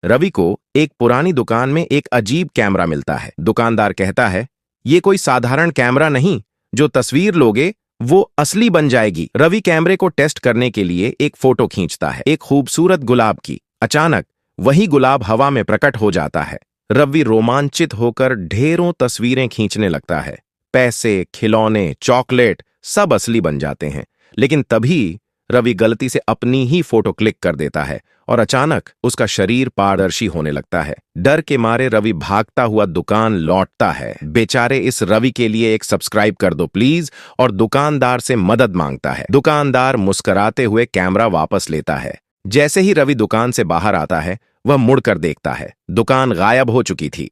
रवि को एक पुरानी दुकान में एक अजीब कैमरा मिलता है। दुकानदार कहता है, ये कोई साधारण कैमरा नहीं, जो तस्वीर लोगे वो असली बन जाएगी। रवि कैमरे को टेस्ट करने के लिए एक फोटो खींचता है, एक खूबसूरत गुलाब की। अचानक वही गुलाब हवा में प्रकट हो जाता है। रवि रोमांचित होकर ढेरों तस्वीरें खींचने लगता है। पैसे, खिलौने, चॉकलेट सब असली बन जाते हैं। लेकिन तभी रवि गलती से अपनी ही फोटो क्लिक कर देता है और अचानक उसका शरीर पारदर्शी होने लगता है। डर के मारे रवि भागता हुआ दुकान लौटता है। बेचारे इस रवि के लिए एक सब्सक्राइब कर दो प्लीज, और दुकानदार से मदद मांगता है। दुकानदार मुस्कुराते हुए कैमरा वापस लेता है। जैसे ही रवि दुकान से बाहर आता है, वह मुड़कर देखता है, दुकान गायब हो चुकी थी।